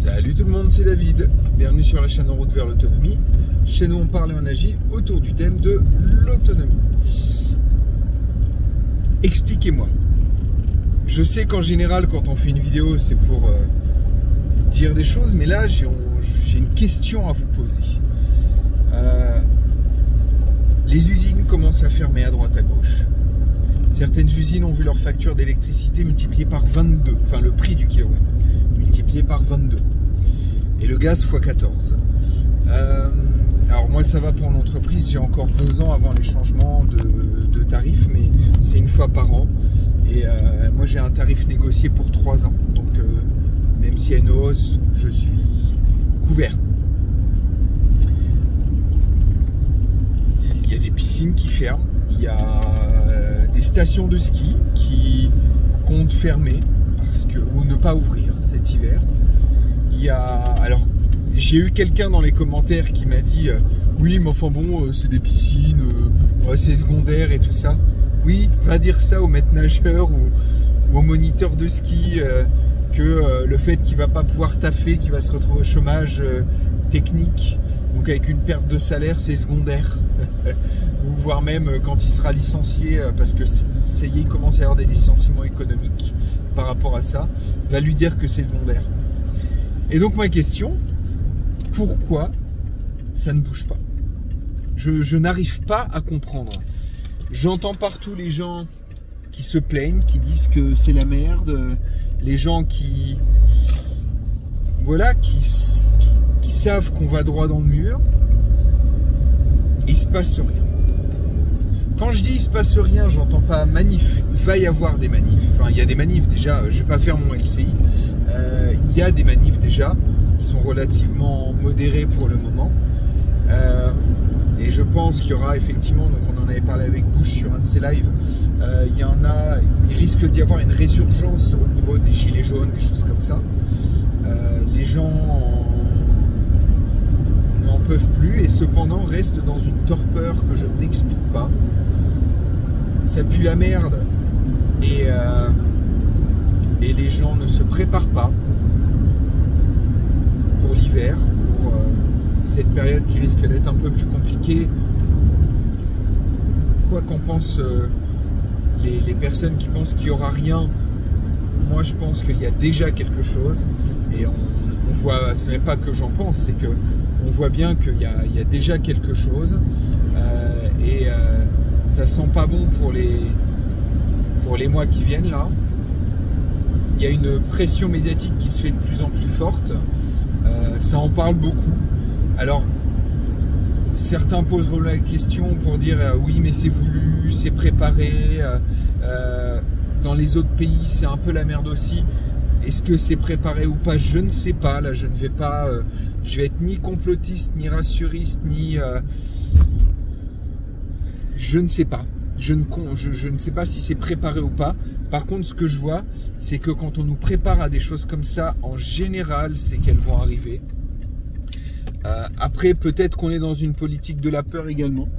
Salut tout le monde, c'est David. Bienvenue sur la chaîne En route vers l'autonomie. Chez nous, on parle et on agit autour du thème de l'autonomie. Expliquez-moi. Je sais qu'en général, quand on fait une vidéo, c'est pour dire des choses, mais là, j'ai une question à vous poser. Les usines commencent à fermer à droite à gauche. Certaines usines ont vu leur facture d'électricité multipliée par 22, enfin le prix du kilowatt, multiplié par 22. Et le gaz x 14. Alors moi ça va pour l'entreprise, j'ai encore 2 ans avant les changements de tarifs, mais c'est une fois par an. Et moi j'ai un tarif négocié pour 3 ans. Donc même s'il y a une hausse, je suis couvert. Il y a des piscines qui ferment, il y a des stations de ski qui comptent fermer ou ne pas ouvrir cet hiver. Alors j'ai eu quelqu'un dans les commentaires qui m'a dit oui mais enfin bon c'est des piscines, c'est secondaire et tout ça. Oui, va dire ça au maître nageur ou au moniteur de ski que le fait qu'il va pas pouvoir taffer, qu'il va se retrouver au chômage technique, donc avec une perte de salaire, c'est secondaire. Ou voire même quand il sera licencié, parce que ça y est, il commence à y avoir des licenciements économiques par rapport à ça, va lui dire que c'est secondaire. Et donc ma question, pourquoi ça ne bouge pas? Je n'arrive pas à comprendre. J'entends partout les gens qui se plaignent, qui disent que c'est la merde, les gens qui savent qu'on va droit dans le mur, et il se passe rien. Quand je dis il se passe rien, j'entends pas manif. Il va y avoir des manifs. Enfin, il y a des manifs déjà. Je vais pas faire mon LCI. Il y a des manifs déjà qui sont relativement modérés pour le moment. Et je pense qu'il y aura effectivement, donc on en avait parlé avec Bush sur un de ses lives, il risque d'y avoir une résurgence au niveau des gilets jaunes, des choses comme ça. Les gens n'en peuvent plus et cependant restent dans une torpeur que je n'explique pas. Ça pue la merde et les gens ne se préparent pas pour l'hiver, pour cette période qui risque d'être un peu plus compliquée. Quoi qu'en pensent les personnes qui pensent qu'il n'y aura rien, moi je pense qu'il y a déjà quelque chose et on voit, ce n'est pas que j'en pense, c'est que on voit bien qu'il y a déjà quelque chose et ça sent pas bon pour les mois qui viennent là. Il y a une pression médiatique qui se fait de plus en plus forte, ça en parle beaucoup. Alors certains poseront la question pour dire oui mais c'est voulu, c'est préparé, dans les autres pays c'est un peu la merde aussi. Est-ce que c'est préparé ou pas? Je ne sais pas. Là, je ne vais pas. Je vais être ni complotiste, ni rassuriste, ni. Je ne sais pas. Je ne sais pas si c'est préparé ou pas. Par contre, ce que je vois, c'est que quand on nous prépare à des choses comme ça, en général, c'est qu'elles vont arriver. Après, peut-être qu'on est dans une politique de la peur également,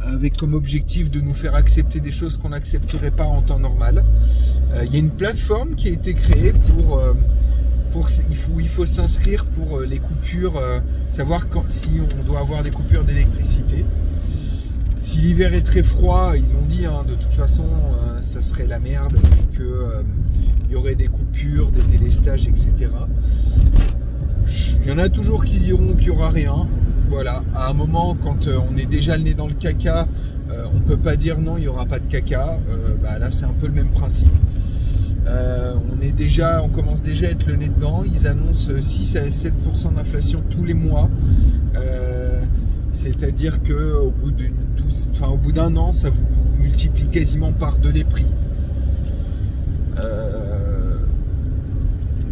avec comme objectif de nous faire accepter des choses qu'on n'accepterait pas en temps normal. Il y a une plateforme qui a été créée il faut s'inscrire pour les coupures, savoir si on doit avoir des coupures d'électricité. Si l'hiver est très froid, ils l'ont dit, hein, de toute façon, ça serait la merde, et qu'il y aurait des coupures, des délestages, etc. Il y en a toujours qui diront qu'il n'y aura rien. Voilà, à un moment, quand on est déjà le nez dans le caca, on ne peut pas dire non, il n'y aura pas de caca. Là, c'est un peu le même principe. On commence déjà à être le nez dedans. Ils annoncent 6 à 7% d'inflation tous les mois. C'est-à-dire qu'au bout d'un an, ça vous multiplie quasiment par 2 les prix.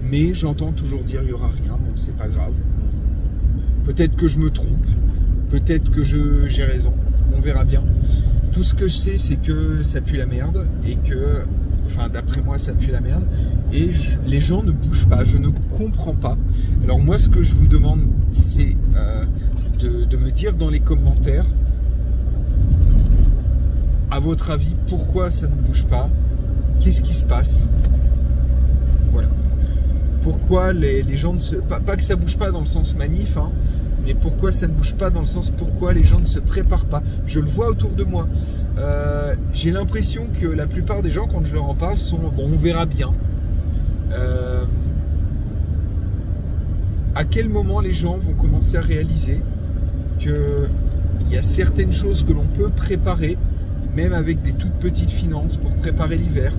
Mais j'entends toujours dire il n'y aura rien. Bon, c'est pas grave. Peut-être que je me trompe, peut-être que j'ai raison, on verra bien. Tout ce que je sais, c'est que ça pue la merde et que, enfin d'après moi, ça pue la merde et les gens ne bougent pas, je ne comprends pas. Alors moi, ce que je vous demande, c'est de me dire dans les commentaires, à votre avis, pourquoi ça ne bouge pas? Qu'est-ce qui se passe? Voilà. pourquoi les gens ne se... Pas que ça bouge pas dans le sens manif, hein, mais pourquoi ça ne bouge pas dans le sens pourquoi les gens ne se préparent pas. Je le vois autour de moi. J'ai l'impression que la plupart des gens, quand je leur en parle, sont bon, on verra bien. À quel moment les gens vont commencer à réaliser qu'il y a certaines choses que l'on peut préparer, même avec des toutes petites finances, pour préparer l'hiver.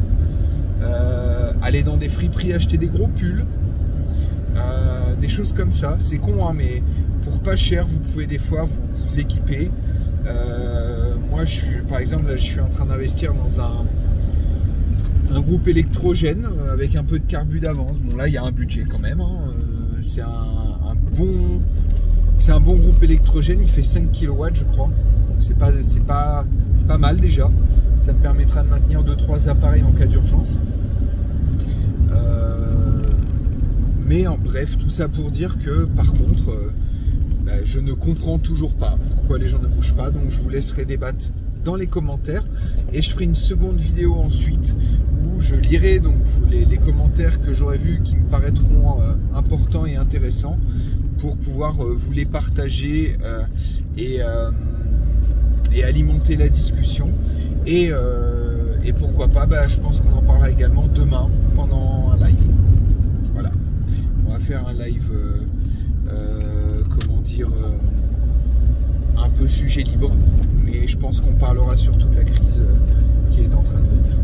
Aller dans des friperies acheter des gros pulls, des choses comme ça. C'est con, hein, mais pour pas cher, vous pouvez des fois vous équiper. Moi, par exemple, là, je suis en train d'investir dans un groupe électrogène avec un peu de carbu d'avance. Bon, là, il y a un budget quand même. Hein. C'est un bon groupe électrogène. Il fait 5 kW, je crois. Donc, c'est pas mal déjà. Ça me permettra de maintenir 2-3 appareils en cas d'urgence. Mais en bref, tout ça pour dire que par contre, je ne comprends toujours pas pourquoi les gens ne bougent pas. Donc je vous laisserai débattre dans les commentaires et je ferai une seconde vidéo ensuite où je lirai donc les commentaires que j'aurai vus qui me paraîtront importants et intéressants pour pouvoir vous les partager et alimenter la discussion. Et pourquoi pas, je pense qu'on en parlera également demain pendant un live. Voilà, on va faire un live, comment dire, un peu sujet libre, mais je pense qu'on parlera surtout de la crise qui est en train de venir.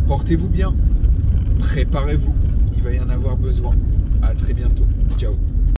Portez-vous bien, préparez-vous, il va y en avoir besoin. À très bientôt, ciao.